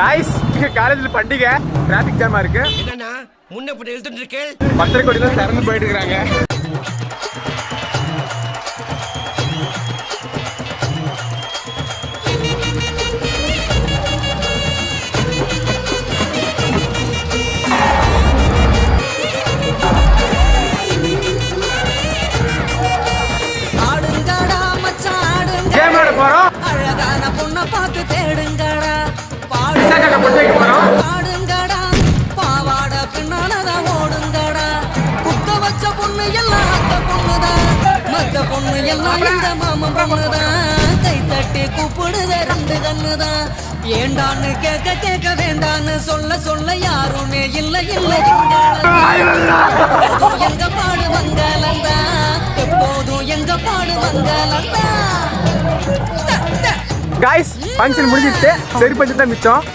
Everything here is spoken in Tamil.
गाइस காலேஜ்ல பண்டிகை டிராஃபிக் ஜாமா இருக்கு. என்னன்னா முன்ன இப்படி இழுத்துட்டு இருக்கே. பத்திர கோடில திறந்து போயிட்டு இருக்காங்க. ஆடுங்கடா மச்சான் ஆடுங்க. கேம் ஆட போறோம். அழகான பொண்ண பார்த்து தேடுங்கடா. விசாகா பொட்டிக்கு போறோம். பாடுங்கடா பாவாட பின்னாலதான் ஓடுங்கடா. குத்த வச்ச பொண்ணு எல்லாம் அத்த பொண்ணுதான். மத்த பொண்ணு எல்லாம் இந்த மாமன் பொண்ணுதான். கை தட்டி கூப்பிடுத ரெண்டு கண்ணுதான். ஏண்டான்னு கேட்க கேட்க வேண்டான்னு சொல்ல சொல்ல யாருமே இல்லை இல்லை. எப்போதும் எங்க பாடு மங்களந்தா. எப்போதும் எங்க பாடு மங்களந்தா. गाइस ஃபங்க்ஷன் முடிஞ்சிருச்சு. சரி பஞ்சு தான் மிச்சம்.